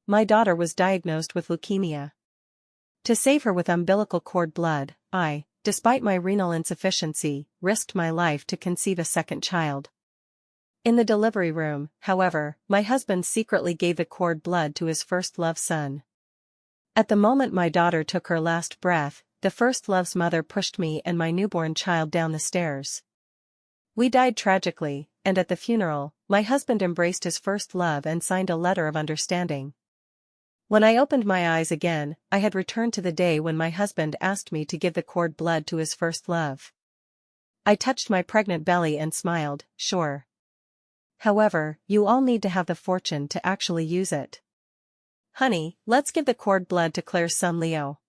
my daughter was diagnosed with leukemia. To save her with umbilical cord blood, I, despite my renal insufficiency, risked my life to conceive a second child. In the delivery room, however, my husband secretly gave the cord blood to his first love son. At the moment my daughter took her last breath, the first love's mother pushed me and my newborn child down the stairs. We died tragically, and at the funeral, my husband embraced his first love and signed a letter of understanding. When I opened my eyes again, I had returned to the day when my husband asked me to give the cord blood to his first love. I touched my pregnant belly and smiled, sure. However, you all need to have the fortune to actually use it. Honey, let's give the cord blood to Claire's son Leo.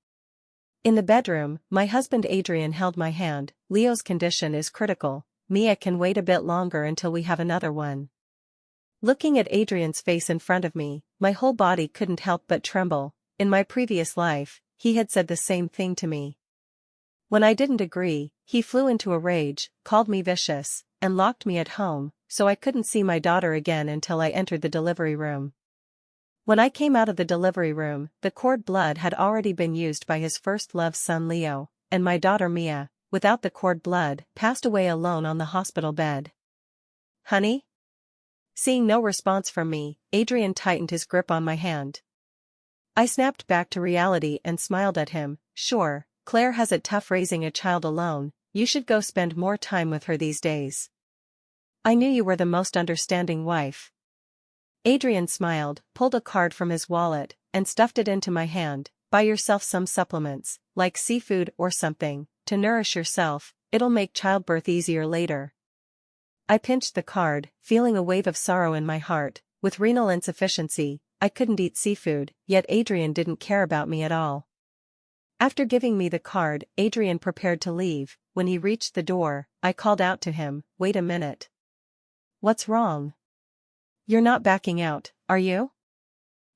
In the bedroom, my husband Adrian held my hand. Leo's condition is critical. Mia can wait a bit longer until we have another one. Looking at Adrian's face in front of me, my whole body couldn't help but tremble. In my previous life, he had said the same thing to me. When I didn't agree, he flew into a rage, called me vicious, and locked me at home, so I couldn't see my daughter again until I entered the delivery room. When I came out of the delivery room, the cord blood had already been used by his first love's son Leo, and my daughter Mia, without the cord blood, passed away alone on the hospital bed. Honey? Seeing no response from me, Adrian tightened his grip on my hand. I snapped back to reality and smiled at him. Sure, Claire has it tough raising a child alone, you should go spend more time with her these days. I knew you were the most understanding wife. Adrian smiled, pulled a card from his wallet, and stuffed it into my hand. Buy yourself some supplements, like seafood or something, to nourish yourself, it'll make childbirth easier later. I pinched the card, feeling a wave of sorrow in my heart. With renal insufficiency, I couldn't eat seafood, yet Adrian didn't care about me at all. After giving me the card, Adrian prepared to leave. When he reached the door, I called out to him, "Wait a minute. What's wrong? You're not backing out, are you?"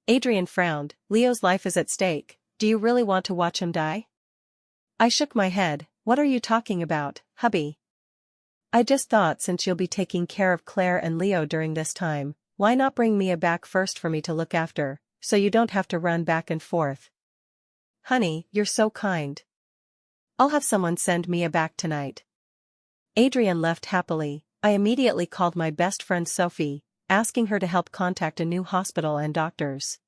Adrian frowned. "Leo's life is at stake. Do you really want to watch him die?" I shook my head. "What are you talking about, hubby? I just thought since you'll be taking care of Claire and Leo during this time, why not bring Mia back first for me to look after, so you don't have to run back and forth." "Honey, you're so kind. I'll have someone send Mia back tonight." Adrian left happily. I immediately called my best friend Sophie, asking her to help contact a new hospital and doctors.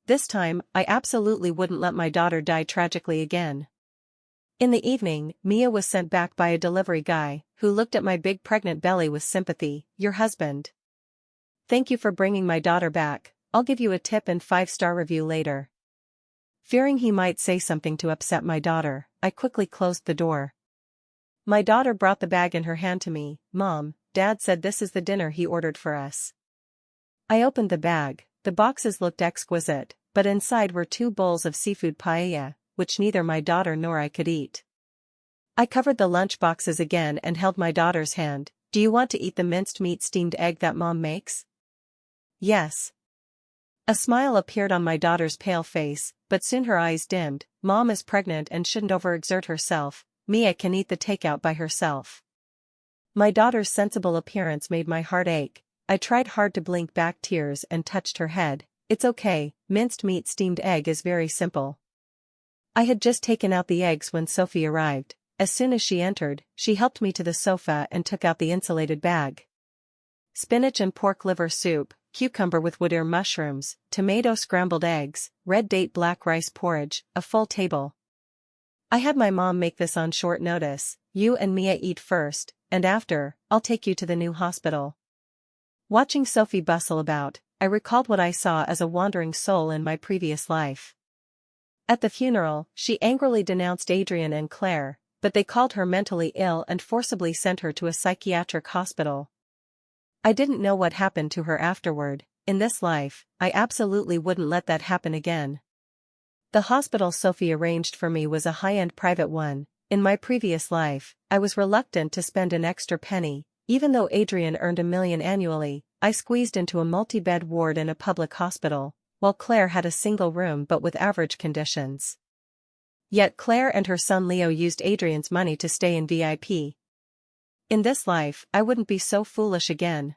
This time, I absolutely wouldn't let my daughter die tragically again. In the evening, Mia was sent back by a delivery guy, who looked at my big pregnant belly with sympathy. "Your husband. Thank you for bringing my daughter back, I'll give you a tip and 5-star review later." Fearing he might say something to upset my daughter, I quickly closed the door. My daughter brought the bag in her hand to me. "Mom, Dad said this is the dinner he ordered for us." I opened the bag. The boxes looked exquisite, but inside were 2 bowls of seafood paella, which neither my daughter nor I could eat. I covered the lunch boxes again and held my daughter's hand. "Do you want to eat the minced meat steamed egg that Mom makes?" "Yes." A smile appeared on my daughter's pale face, but soon her eyes dimmed. "Mom is pregnant and shouldn't overexert herself. Mia can eat the takeout by herself." My daughter's sensible appearance made my heart ache. I tried hard to blink back tears and touched her head. "It's okay, minced meat steamed egg is very simple." I had just taken out the eggs when Sophie arrived. As soon as she entered, she helped me to the sofa and took out the insulated bag. Spinach and pork liver soup, cucumber with wood ear mushrooms, tomato scrambled eggs, red date black rice porridge, a full table. I had my mom make this on short notice. "You and Mia eat first, and after, I'll take you to the new hospital." Watching Sophie bustle about, I recalled what I saw as a wandering soul in my previous life. At the funeral, she angrily denounced Adrian and Claire, but they called her mentally ill and forcibly sent her to a psychiatric hospital. I didn't know what happened to her afterward. In this life, I absolutely wouldn't let that happen again. The hospital Sophie arranged for me was a high-end private one. In my previous life, I was reluctant to spend an extra penny. Even though Adrian earned $1 million annually, I squeezed into a multi-bed ward in a public hospital, while Claire had a single room but with average conditions. Yet Claire and her son Leo used Adrian's money to stay in VIP. In this life, I wouldn't be so foolish again.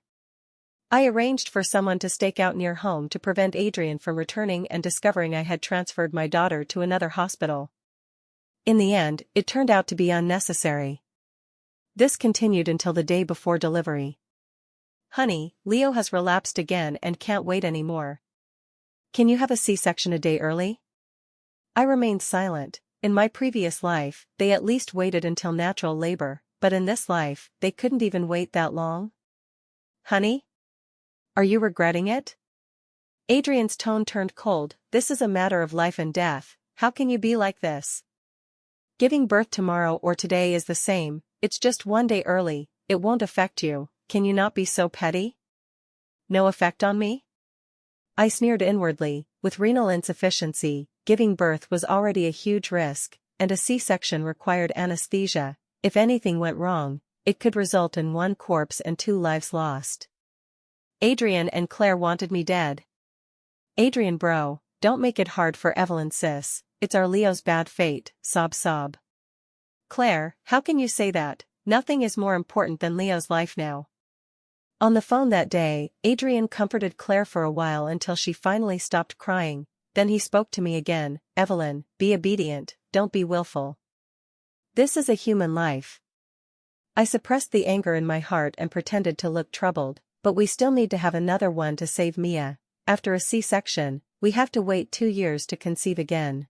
I arranged for someone to stake out near home to prevent Adrian from returning and discovering I had transferred my daughter to another hospital. In the end, it turned out to be unnecessary. This continued until the day before delivery. Honey, Leo has relapsed again and can't wait anymore. Can you have a C-section a day early? I remained silent. In my previous life, they at least waited until natural labor, but in this life, they couldn't even wait that long. Honey? Are you regretting it? Adrian's tone turned cold. This is a matter of life and death. How can you be like this? Giving birth tomorrow or today is the same, it's just one day early, it won't affect you. Can you not be so petty? No effect on me? I sneered inwardly. With renal insufficiency, giving birth was already a huge risk, and a C-section required anesthesia. If anything went wrong, it could result in 1 corpse and 2 lives lost. Adrian and Claire wanted me dead. Adrian bro, don't make it hard for Evelyn sis, it's our Leo's bad fate, sob sob. Claire, how can you say that? Nothing is more important than Leo's life now. On the phone that day, Adrian comforted Claire for a while until she finally stopped crying, then he spoke to me again. Evelyn, be obedient, don't be willful. This is a human life. I suppressed the anger in my heart and pretended to look troubled, but we still need to have another one to save Mia. After a C-section, we have to wait 2 years to conceive again.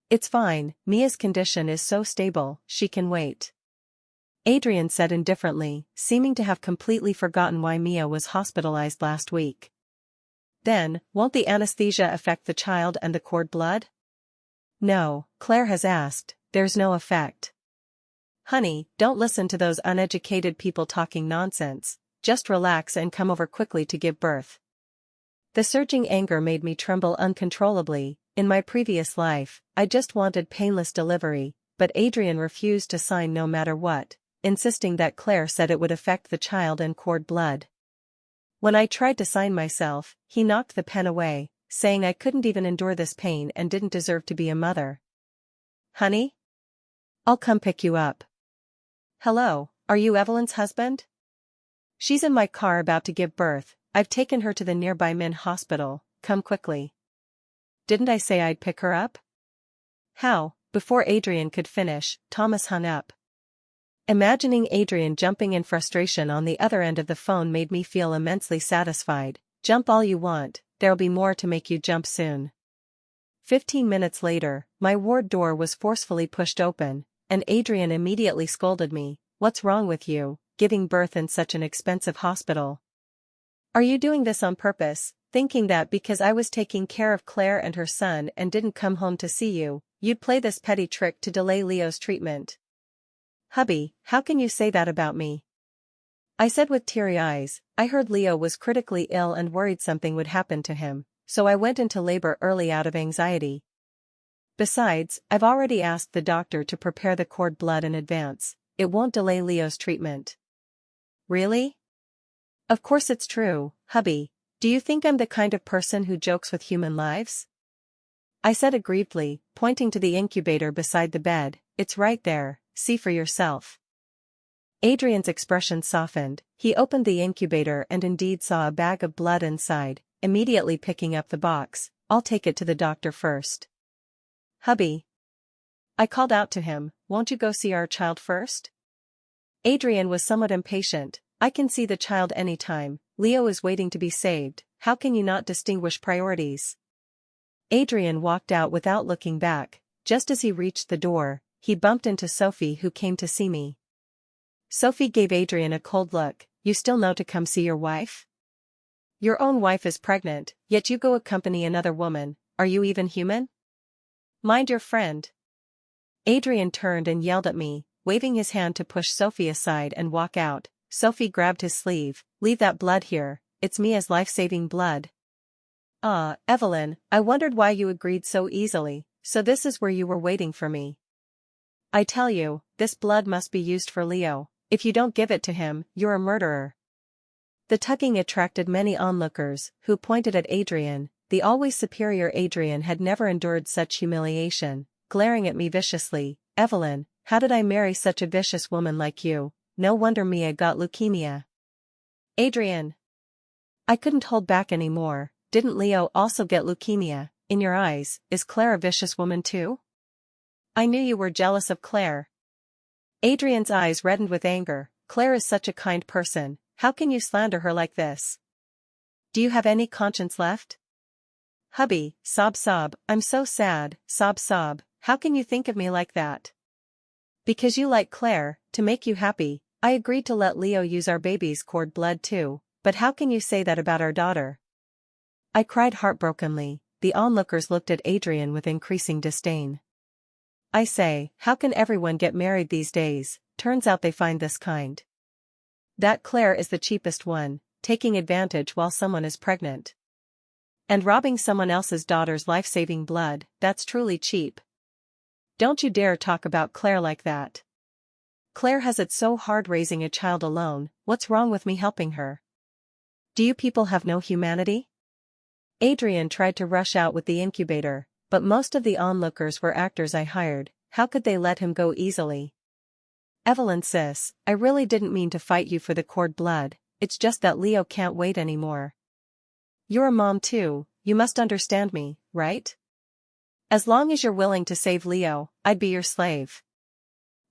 It's fine, Mia's condition is so stable, she can wait. Adrian said indifferently, seeming to have completely forgotten why Mia was hospitalized last week. Then, won't the anesthesia affect the child and the cord blood? No, Claire has asked, there's no effect. Honey, don't listen to those uneducated people talking nonsense, just relax and come over quickly to give birth. The surging anger made me tremble uncontrollably. In my previous life, I just wanted painless delivery, but Adrian refused to sign no matter what, insisting that Claire said it would affect the child and cord blood. When I tried to sign myself, he knocked the pen away, saying I couldn't even endure this pain and didn't deserve to be a mother. Honey? I'll come pick you up. Hello, are you Evelyn's husband? She's in my car about to give birth, I've taken her to the nearby Min hospital, come quickly. Didn't I say I'd pick her up? How? Before Adrian could finish, Thomas hung up. Imagining Adrian jumping in frustration on the other end of the phone made me feel immensely satisfied. Jump all you want, there'll be more to make you jump soon. 15 minutes later, my ward door was forcefully pushed open, and Adrian immediately scolded me. What's wrong with you, giving birth in such an expensive hospital? Are you doing this on purpose, thinking that because I was taking care of Claire and her son and didn't come home to see you, you'd play this petty trick to delay Leo's treatment? Hubby, how can you say that about me? I said with teary eyes. I heard Leo was critically ill and worried something would happen to him, so I went into labor early out of anxiety. Besides, I've already asked the doctor to prepare the cord blood in advance. It won't delay Leo's treatment. Really? Of course it's true, hubby. Do you think I'm the kind of person who jokes with human lives? I said aggrievedly, pointing to the incubator beside the bed. It's right there, see for yourself. Adrian's expression softened. He opened the incubator and indeed saw a bag of blood inside, immediately picking up the box. I'll take it to the doctor first. Hubby. I called out to him, won't you go see our child first? Adrian was somewhat impatient. I can see the child anytime. Leo is waiting to be saved. How can you not distinguish priorities? Adrian walked out without looking back. Just as he reached the door, he bumped into Sophie, who came to see me. Sophie gave Adrian a cold look. You still know to come see your wife? Your own wife is pregnant, yet you go accompany another woman. Are you even human? Mind your friend. Adrian turned and yelled at me, waving his hand to push Sophie aside and walk out. Sophie grabbed his sleeve. Leave that blood here, it's Mia's life-saving blood. Ah, Evelyn, I wondered why you agreed so easily. So this is where you were waiting for me. I tell you, this blood must be used for Leo. If you don't give it to him, you're a murderer. The tugging attracted many onlookers, who pointed at Adrian. The always superior Adrian had never endured such humiliation, glaring at me viciously. Evelyn, how did I marry such a vicious woman like you? No wonder Mia got leukemia. Adrian. I couldn't hold back anymore. Didn't Leo also get leukemia? In your eyes, is Claire a vicious woman too? I knew you were jealous of Claire. Adrian's eyes reddened with anger. Claire is such a kind person, how can you slander her like this? Do you have any conscience left? Hubby, sob sob, I'm so sad, sob sob, how can you think of me like that? Because you like Claire, to make you happy, I agreed to let Leo use our baby's cord blood too, but how can you say that about our daughter? I cried heartbrokenly. The onlookers looked at Adrian with increasing disdain. I say, how can everyone get married these days? Turns out they find this kind. That Claire is the cheapest one, taking advantage while someone is pregnant. And robbing someone else's daughter's life-saving blood, that's truly cheap. Don't you dare talk about Claire like that. Claire has it so hard raising a child alone, what's wrong with me helping her? Do you people have no humanity? Adrian tried to rush out with the incubator, but most of the onlookers were actors I hired, how could they let him go easily? Evelyn sis, I really didn't mean to fight you for the cord blood, it's just that Leo can't wait anymore. You're a mom too, you must understand me, right? As long as you're willing to save Leo, I'd be your slave.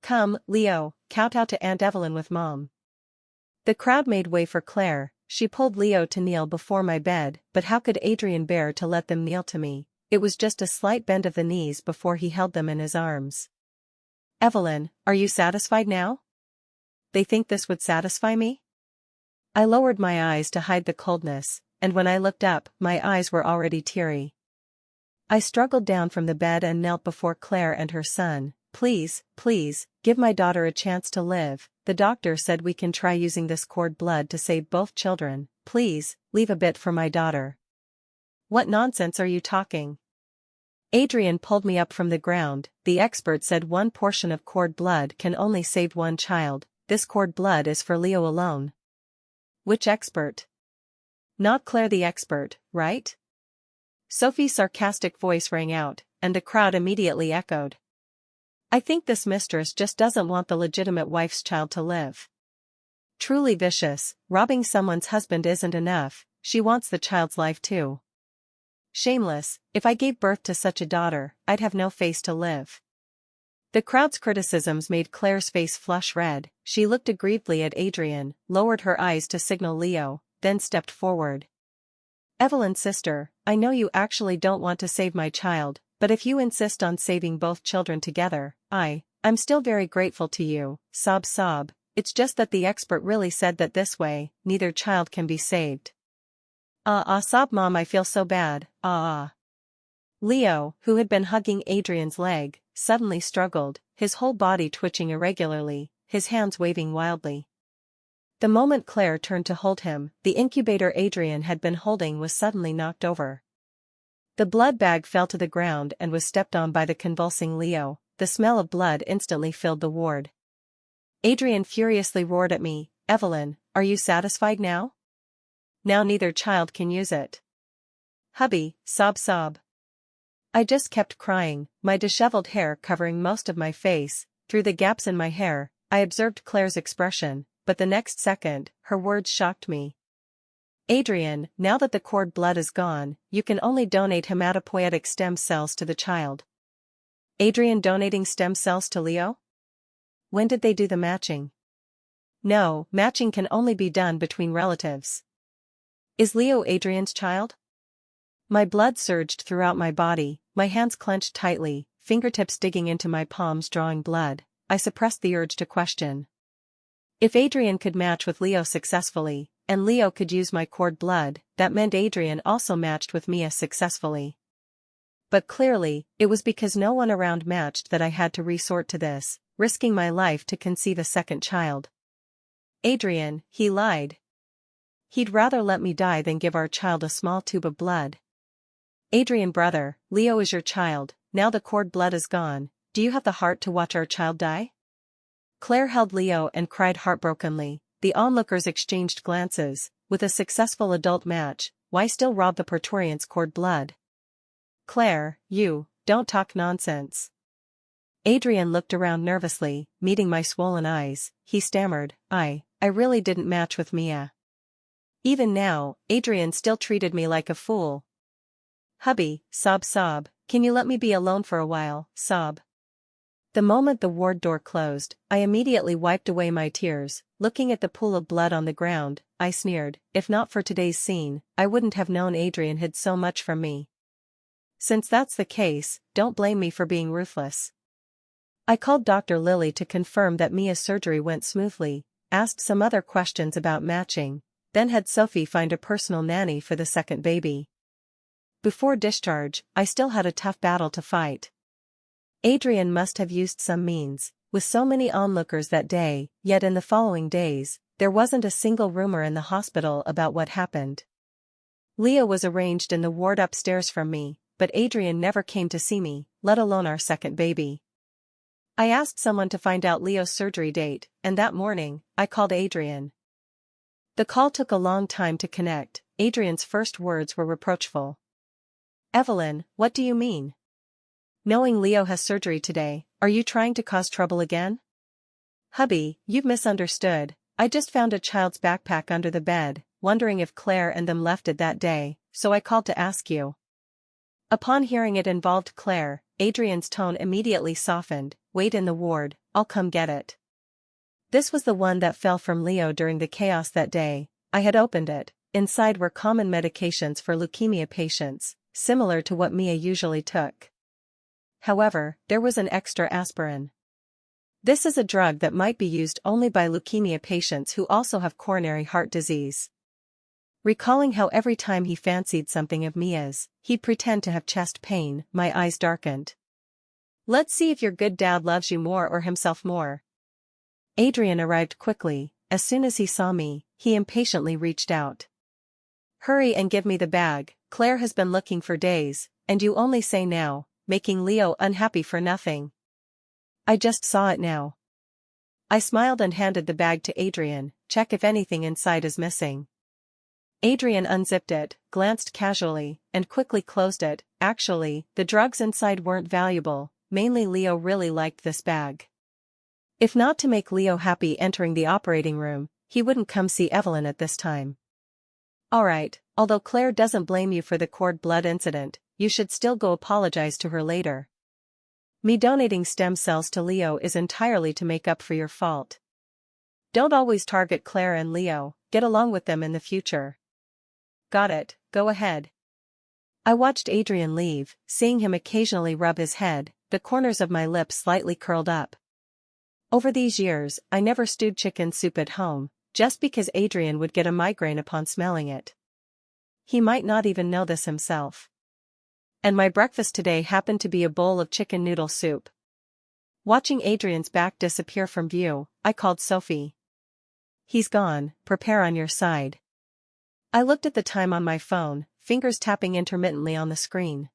Come, Leo, kowtow to Aunt Evelyn with Mom. The crowd made way for Claire. She pulled Leo to kneel before my bed, but how could Adrian bear to let them kneel to me? It was just a slight bend of the knees before he held them in his arms. Evelyn, are you satisfied now? They think this would satisfy me? I lowered my eyes to hide the coldness, and when I looked up, my eyes were already teary. I struggled down from the bed and knelt before Claire and her son. Please, please, give my daughter a chance to live. The doctor said we can try using this cord blood to save both children. Please, leave a bit for my daughter. What nonsense are you talking? Adrian pulled me up from the ground. The expert said one portion of cord blood can only save one child. This cord blood is for Leo alone. Which expert? Not Claire the expert, right? Sophie's sarcastic voice rang out, and the crowd immediately echoed. I think this mistress just doesn't want the legitimate wife's child to live. Truly vicious, robbing someone's husband isn't enough, she wants the child's life too. Shameless, if I gave birth to such a daughter, I'd have no face to live. The crowd's criticisms made Claire's face flush red. She looked aggrievedly at Adrian, lowered her eyes to signal Leo, then stepped forward. Evelyn's sister, I know you actually don't want to save my child, but if you insist on saving both children together, I'm still very grateful to you, sob sob, it's just that the expert really said that this way, neither child can be saved. Sob Mom, I feel so bad, Leo, who had been hugging Adrian's leg, suddenly struggled, his whole body twitching irregularly, his hands waving wildly. The moment Claire turned to hold him, the incubator Adrian had been holding was suddenly knocked over. The blood bag fell to the ground and was stepped on by the convulsing Leo. The smell of blood instantly filled the ward. Adrian furiously roared at me, Evelyn, are you satisfied now? Now neither child can use it. Hubby, sob sob. I just kept crying, my disheveled hair covering most of my face. Through the gaps in my hair, I observed Claire's expression, but the next second, her words shocked me. Adrian, now that the cord blood is gone, you can only donate hematopoietic stem cells to the child. Adrian donating stem cells to Leo? When did they do the matching? No, matching can only be done between relatives. Is Leo Adrian's child? My blood surged throughout my body, my hands clenched tightly, fingertips digging into my palms drawing blood. I suppressed the urge to question. If Adrian could match with Leo successfully, and Leo could use my cord blood, that meant Adrian also matched with Mia successfully. But clearly, it was because no one around matched that I had to resort to this, risking my life to conceive a second child. Adrian, he lied. He'd rather let me die than give our child a small tube of blood. Adrian brother, Leo is your child, now the cord blood is gone, do you have the heart to watch our child die? Claire held Leo and cried heartbrokenly. The onlookers exchanged glances. With a successful adult match, why still rob the Praetorian's cord blood? Claire, you, don't talk nonsense. Adrian looked around nervously, meeting my swollen eyes. He stammered, I really didn't match with Mia. Even now, Adrian still treated me like a fool. Hubby, sob sob, can you let me be alone for a while, sob. The moment the ward door closed, I immediately wiped away my tears. Looking at the pool of blood on the ground, I sneered, if not for today's scene, I wouldn't have known Adrian hid so much from me. Since that's the case, don't blame me for being ruthless. I called Dr. Lily to confirm that Mia's surgery went smoothly, asked some other questions about matching, then had Sophie find a personal nanny for the second baby. Before discharge, I still had a tough battle to fight. Adrian must have used some means, with so many onlookers that day, yet in the following days, there wasn't a single rumor in the hospital about what happened. Leo was arranged in the ward upstairs from me, but Adrian never came to see me, let alone our second baby. I asked someone to find out Leo's surgery date, and that morning, I called Adrian. The call took a long time to connect. Adrian's first words were reproachful. Evelyn, what do you mean? Knowing Leo has surgery today, are you trying to cause trouble again? Hubby, you've misunderstood. I just found a child's backpack under the bed, wondering if Claire and them left it that day, so I called to ask you. Upon hearing it involved Claire, Adrian's tone immediately softened. Wait in the ward, I'll come get it. This was the one that fell from Leo during the chaos that day. I had opened it. Inside were common medications for leukemia patients, similar to what Mia usually took. However, there was an extra aspirin. This is a drug that might be used only by leukemia patients who also have coronary heart disease. Recalling how every time he fancied something of Mia's, he'd pretend to have chest pain, my eyes darkened. Let's see if your good dad loves you more or himself more. Adrian arrived quickly. As soon as he saw me, he impatiently reached out. Hurry and give me the bag. Claire has been looking for days, and you only say now, making Leo unhappy for nothing. I just saw it now. I smiled and handed the bag to Adrian. Check if anything inside is missing. Adrian unzipped it, glanced casually, and quickly closed it. Actually, the drugs inside weren't valuable, mainly Leo really liked this bag. If not to make Leo happy entering the operating room, he wouldn't come see Evelyn at this time. Alright, although Claire doesn't blame you for the cord blood incident, you should still go apologize to her later. Me donating stem cells to Leo is entirely to make up for your fault. Don't always target Claire and Leo, get along with them in the future. Got it, go ahead. I watched Adrian leave, seeing him occasionally rub his head, the corners of my lips slightly curled up. Over these years, I never stewed chicken soup at home, just because Adrian would get a migraine upon smelling it. He might not even know this himself. And my breakfast today happened to be a bowl of chicken noodle soup. Watching Adrian's back disappear from view, I called Sophie. He's gone, prepare on your side. I looked at the time on my phone, fingers tapping intermittently on the screen.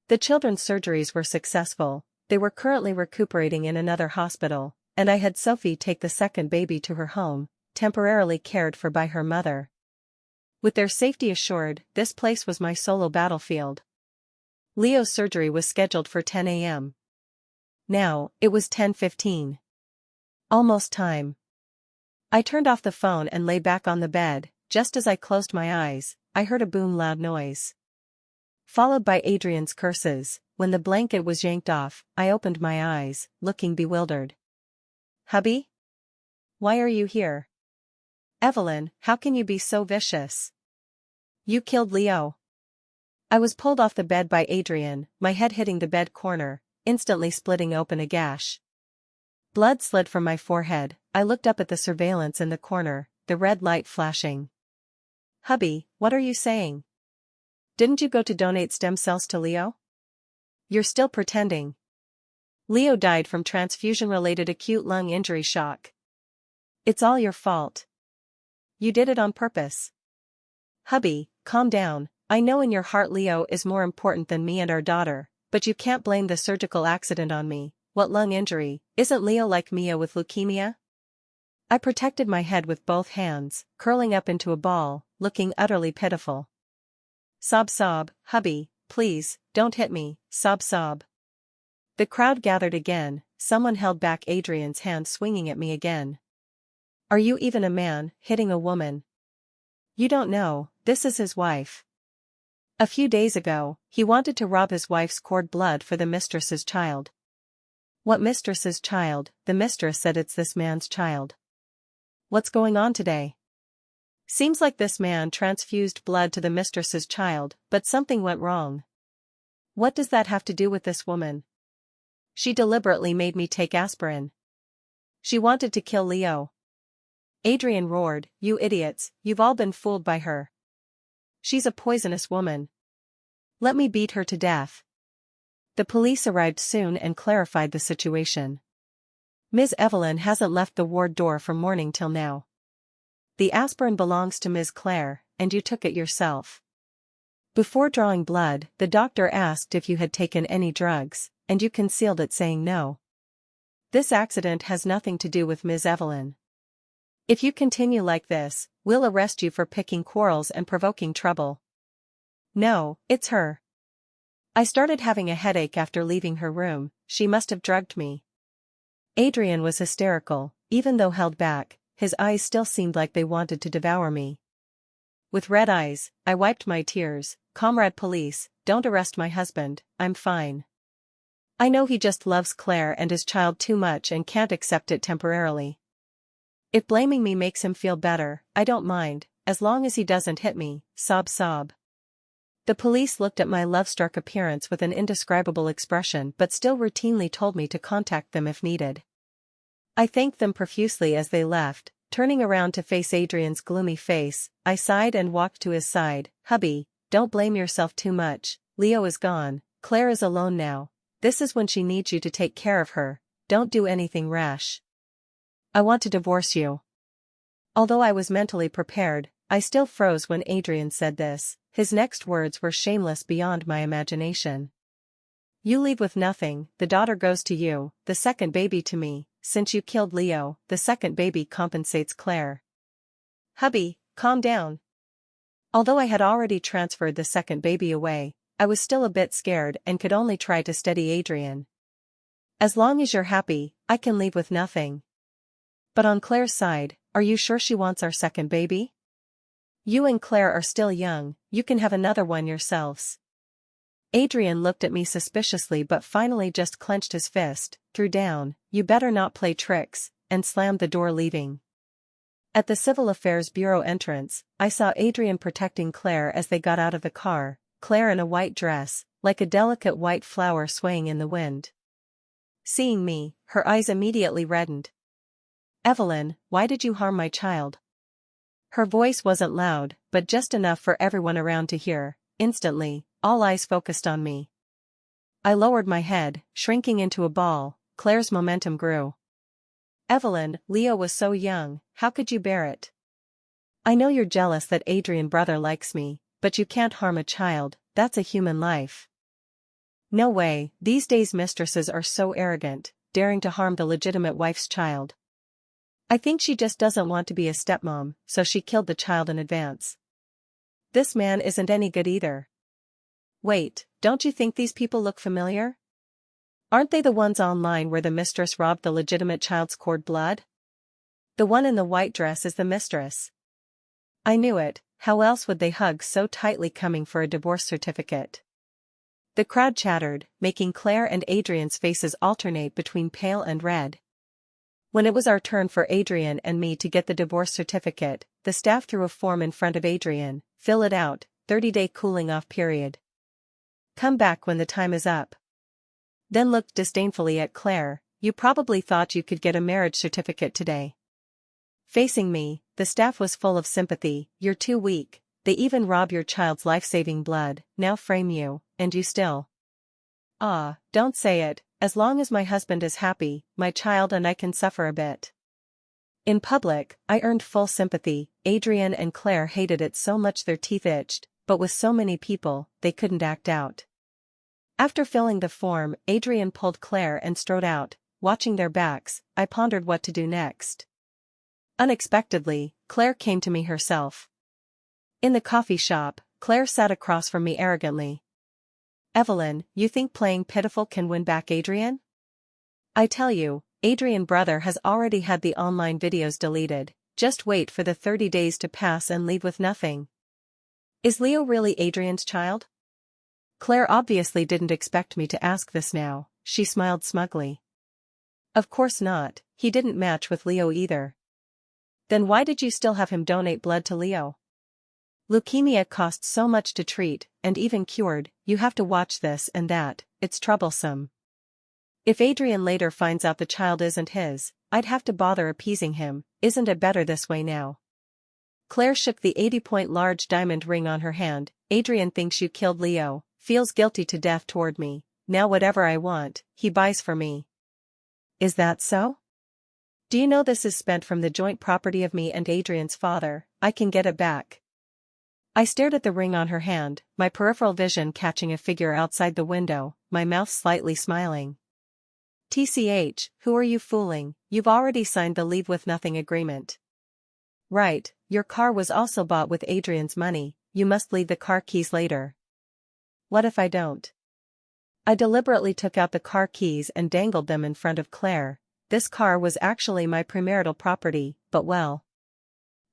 The children's surgeries were successful. They were currently recuperating in another hospital, and I had Sophie take the second baby to her home, temporarily cared for by her mother. With their safety assured, this place was my solo battlefield. Leo's surgery was scheduled for 10 a.m. Now, it was 10:15. Almost time. I turned off the phone and lay back on the bed. Just as I closed my eyes, I heard a boom loud noise. Followed by Adrian's curses. When the blanket was yanked off, I opened my eyes, looking bewildered. Hubby? Why are you here? Evelyn, how can you be so vicious? You killed Leo. I was pulled off the bed by Adrian, my head hitting the bed corner, instantly splitting open a gash. Blood slid from my forehead. I looked up at the surveillance in the corner, the red light flashing. Hubby, what are you saying? Didn't you go to donate stem cells to Leo? You're still pretending. Leo died from transfusion-related acute lung injury shock. It's all your fault. You did it on purpose. Hubby, calm down. I know in your heart Leo is more important than me and our daughter, but you can't blame the surgical accident on me. What lung injury? Isn't Leo like Mia with leukemia? I protected my head with both hands, curling up into a ball, looking utterly pitiful. Sob sob, hubby, please, don't hit me, sob sob. The crowd gathered again. Someone held back Adrian's hand, swinging at me again. Are you even a man, hitting a woman? You don't know, this is his wife. A few days ago, he wanted to rob his wife's cord blood for the mistress's child. What mistress's child? The mistress said it's this man's child. What's going on today? Seems like this man transfused blood to the mistress's child, but something went wrong. What does that have to do with this woman? She deliberately made me take aspirin. She wanted to kill Leo. Adrian roared, you idiots, you've all been fooled by her. She's a poisonous woman. Let me beat her to death. The police arrived soon and clarified the situation. Ms. Evelyn hasn't left the ward door from morning till now. The aspirin belongs to Ms. Claire, and you took it yourself. Before drawing blood, the doctor asked if you had taken any drugs, and you concealed it saying no. This accident has nothing to do with Ms. Evelyn. If you continue like this, we'll arrest you for picking quarrels and provoking trouble. No, it's her. I started having a headache after leaving her room, she must have drugged me. Adrian was hysterical, even though held back, his eyes still seemed like they wanted to devour me. With red eyes, I wiped my tears. Comrade police, don't arrest my husband, I'm fine. I know he just loves Claire and his child too much and can't accept it temporarily. If blaming me makes him feel better, I don't mind, as long as he doesn't hit me, sob sob. The police looked at my love-struck appearance with an indescribable expression but still routinely told me to contact them if needed. I thanked them profusely as they left. Turning around to face Adrian's gloomy face, I sighed and walked to his side. Hubby, don't blame yourself too much, Leo is gone, Claire is alone now. This is when she needs you to take care of her, don't do anything rash. I want to divorce you. Although I was mentally prepared, I still froze when Adrian said this. His next words were shameless beyond my imagination. You leave with nothing, the daughter goes to you, the second baby to me, since you killed Leo, the second baby compensates Claire. Hubby, calm down. Although I had already transferred the second baby away, I was still a bit scared and could only try to steady Adrian. As long as you're happy, I can leave with nothing. But on Claire's side, are you sure she wants our second baby? You and Claire are still young, you can have another one yourselves. Adrian looked at me suspiciously but finally just clenched his fist, threw down, you better not play tricks, and slammed the door leaving. At the Civil Affairs Bureau entrance, I saw Adrian protecting Claire as they got out of the car, Claire in a white dress, like a delicate white flower swaying in the wind. Seeing me, her eyes immediately reddened. Evelyn, why did you harm my child? Her voice wasn't loud, but just enough for everyone around to hear. Instantly, all eyes focused on me. I lowered my head, shrinking into a ball. Claire's momentum grew. Evelyn, Leo was so young, how could you bear it? I know you're jealous that Adrian brother likes me, but you can't harm a child, that's a human life. No way, these days mistresses are so arrogant, daring to harm the legitimate wife's child. I think she just doesn't want to be a stepmom, so she killed the child in advance. This man isn't any good either. Wait, don't you think these people look familiar? Aren't they the ones online where the mistress robbed the legitimate child's cord blood? The one in the white dress is the mistress. I knew it, how else would they hug so tightly coming for a divorce certificate? The crowd chattered, making Claire and Adrian's faces alternate between pale and red. When it was our turn for Adrian and me to get the divorce certificate, the staff threw a form in front of Adrian, fill it out, 30-day cooling off period. Come back when the time is up. Then looked disdainfully at Claire, you probably thought you could get a marriage certificate today. Facing me, the staff was full of sympathy, you're too weak, they even rob your child's life-saving blood, now frame you, and you still. Ah, don't say it. As long as my husband is happy, my child and I can suffer a bit. In public, I earned full sympathy. Adrian and Claire hated it so much their teeth itched, but with so many people, they couldn't act out. After filling the form, Adrian pulled Claire and strode out. Watching their backs, I pondered what to do next. Unexpectedly, Claire came to me herself. In the coffee shop, Claire sat across from me arrogantly. Evelyn, you think playing pitiful can win back Adrian? I tell you, Adrian brother has already had the online videos deleted. Just wait for the 30 days to pass and leave with nothing. Is Leo really Adrian's child? Claire obviously didn't expect me to ask this now. She smiled smugly. Of course not, he didn't match with Leo either. Then why did you still have him donate blood to Leo? Leukemia costs so much to treat, and even cured, you have to watch this and that, it's troublesome. If Adrian later finds out the child isn't his, I'd have to bother appeasing him. Isn't it better this way now? Claire shook the 80-point large diamond ring on her hand. Adrian thinks you killed Leo, feels guilty to death toward me. Now whatever I want, he buys for me. Is that so? Do you know this is spent from the joint property of me and Adrian's father? I can get it back. I stared at the ring on her hand, my peripheral vision catching a figure outside the window, my mouth slightly smiling. TCH, who are you fooling? You've already signed the leave with nothing agreement. Right, your car was also bought with Adrian's money, you must leave the car keys later. What if I don't? I deliberately took out the car keys and dangled them in front of Claire. This car was actually my premarital property, but well.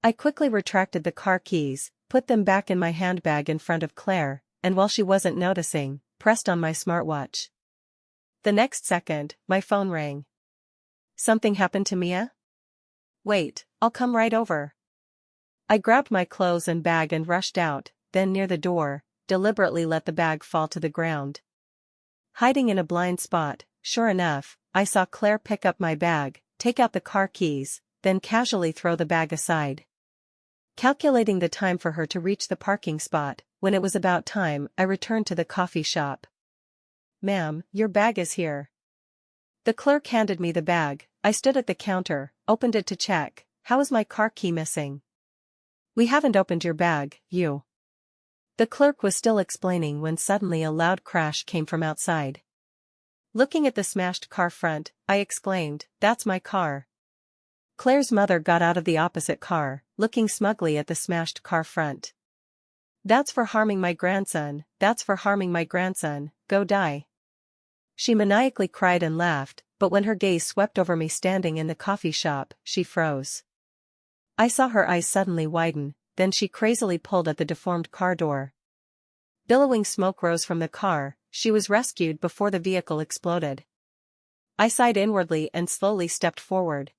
I quickly retracted the car keys, put them back in my handbag in front of Claire, and while she wasn't noticing, pressed on my smartwatch. The next second, my phone rang. Something happened to Mia? Wait, I'll come right over. I grabbed my clothes and bag and rushed out, then near the door, deliberately let the bag fall to the ground. Hiding in a blind spot, sure enough, I saw Claire pick up my bag, take out the car keys, then casually throw the bag aside. Calculating the time for her to reach the parking spot, when it was about time, I returned to the coffee shop. Ma'am, your bag is here. The clerk handed me the bag. I stood at the counter, opened it to check. How is my car key missing? We haven't opened your bag, you. The clerk was still explaining when suddenly a loud crash came from outside. Looking at the smashed car front, I exclaimed, "That's my car." Claire's mother got out of the opposite car, looking smugly at the smashed car front. "That's for harming my grandson, that's for harming my grandson, go die." She maniacally cried and laughed, but when her gaze swept over me standing in the coffee shop, she froze. I saw her eyes suddenly widen, then she crazily pulled at the deformed car door. Billowing smoke rose from the car. She was rescued before the vehicle exploded. I sighed inwardly and slowly stepped forward.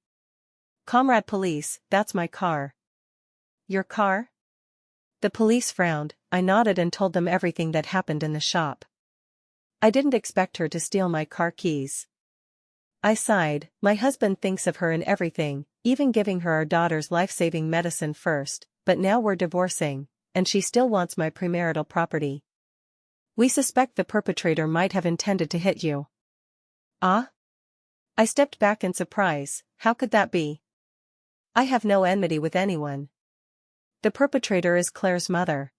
"Comrade Police, that's my car." "Your car?" The police frowned. I nodded and told them everything that happened in the shop. I didn't expect her to steal my car keys. I sighed. My husband thinks of her in everything, even giving her our daughter's life-saving medicine first, but now we're divorcing, and she still wants my premarital property. We suspect the perpetrator might have intended to hit you. Ah? I stepped back in surprise. How could that be? I have no enmity with anyone. The perpetrator is Claire's mother.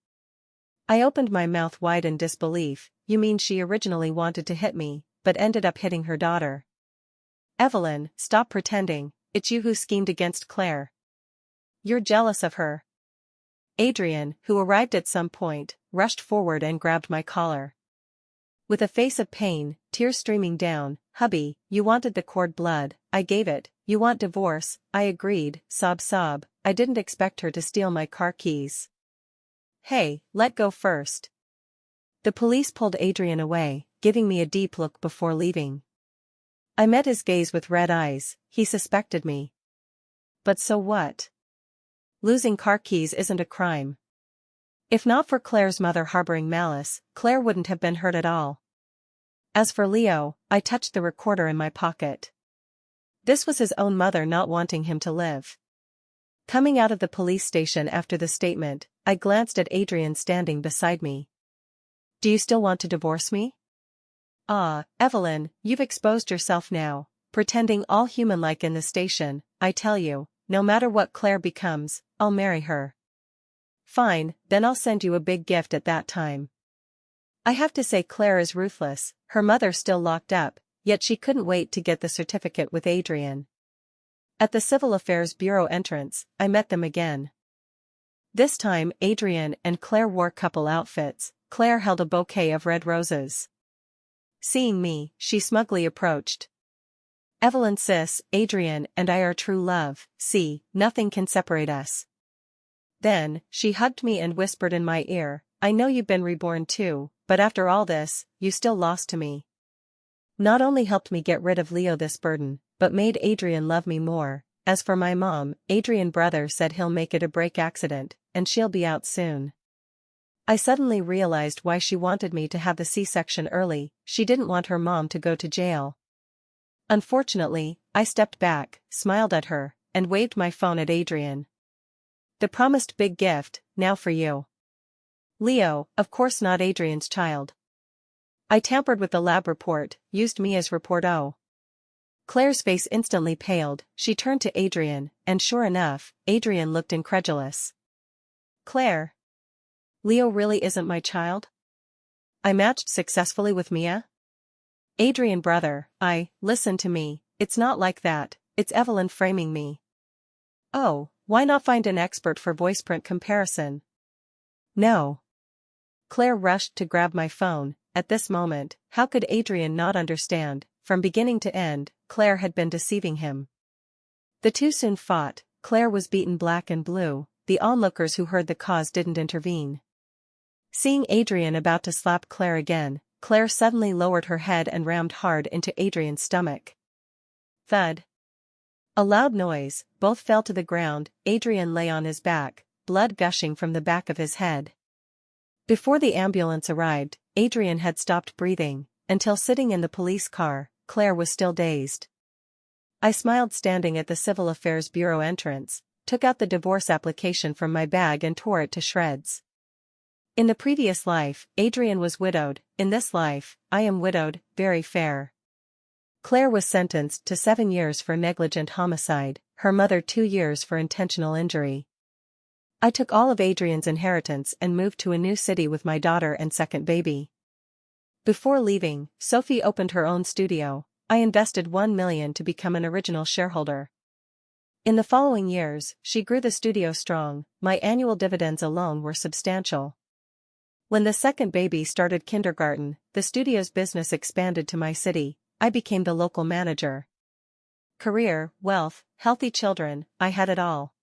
I opened my mouth wide in disbelief. You mean she originally wanted to hit me, but ended up hitting her daughter? Evelyn, stop pretending. It's you who schemed against Claire. You're jealous of her. Adrian, who arrived at some point, rushed forward and grabbed my collar. With a face of pain, tears streaming down, "Hubby, you wanted the cord blood, I gave it. You want divorce, I agreed." Sob sob, I didn't expect her to steal my car keys. Hey, let go first. The police pulled Adrian away, giving me a deep look before leaving. I met his gaze with red eyes. He suspected me. But so what? Losing car keys isn't a crime. If not for Claire's mother harboring malice, Claire wouldn't have been hurt at all. As for Leo, I touched the recorder in my pocket. This was his own mother not wanting him to live. Coming out of the police station after the statement, I glanced at Adrian standing beside me. "Do you still want to divorce me?" "Ah, Evelyn, you've exposed yourself now, pretending all human-like in the station. I tell you, no matter what Claire becomes, I'll marry her." "Fine, then I'll send you a big gift at that time." I have to say Claire is ruthless, her mother still locked up, yet she couldn't wait to get the certificate with Adrian. At the Civil Affairs Bureau entrance, I met them again. This time Adrian and Claire wore couple outfits. Claire held a bouquet of red roses. Seeing me, she smugly approached. Evelyn sis, Adrian and I are true love, see, nothing can separate us. Then, she hugged me and whispered in my ear, I know you've been reborn too, but after all this, you still lost to me. Not only helped me get rid of Leo this burden, but made Adrian love me more. As for my mom, Adrian brother said he'll make it a break accident, and she'll be out soon. I suddenly realized why she wanted me to have the C-section early, she didn't want her mom to go to jail. Unfortunately, I stepped back, smiled at her, and waved my phone at Adrian. The promised big gift, now for you. Leo, of course not Adrian's child. I tampered with the lab report, used me as report O. Claire's face instantly paled, she turned to Adrian, and sure enough, Adrian looked incredulous. Claire. Leo really isn't my child? I matched successfully with Mia? Adrian brother, listen to me, it's not like that, it's Evelyn framing me. Oh, why not find an expert for voice print comparison? No. Claire rushed to grab my phone. At this moment, how could Adrian not understand? From beginning to end, Claire had been deceiving him. The two soon fought, Claire was beaten black and blue, the onlookers who heard the cause didn't intervene. Seeing Adrian about to slap Claire again, Claire suddenly lowered her head and rammed hard into Adrian's stomach. Thud. A loud noise, both fell to the ground, Adrian lay on his back, blood gushing from the back of his head. Before the ambulance arrived, Adrian had stopped breathing, until sitting in the police car, Claire was still dazed. I smiled standing at the Civil Affairs Bureau entrance, took out the divorce application from my bag and tore it to shreds. In the previous life, Adrian was widowed, in this life, I am widowed, very fair. Claire was sentenced to 7 years for negligent homicide, her mother 2 years for intentional injury. I took all of Adrian's inheritance and moved to a new city with my daughter and second baby. Before leaving, Sophie opened her own studio. I invested $1 million to become an original shareholder. In the following years, she grew the studio strong, my annual dividends alone were substantial. When the second baby started kindergarten, the studio's business expanded to my city, I became the local manager. Career, wealth, healthy children, I had it all.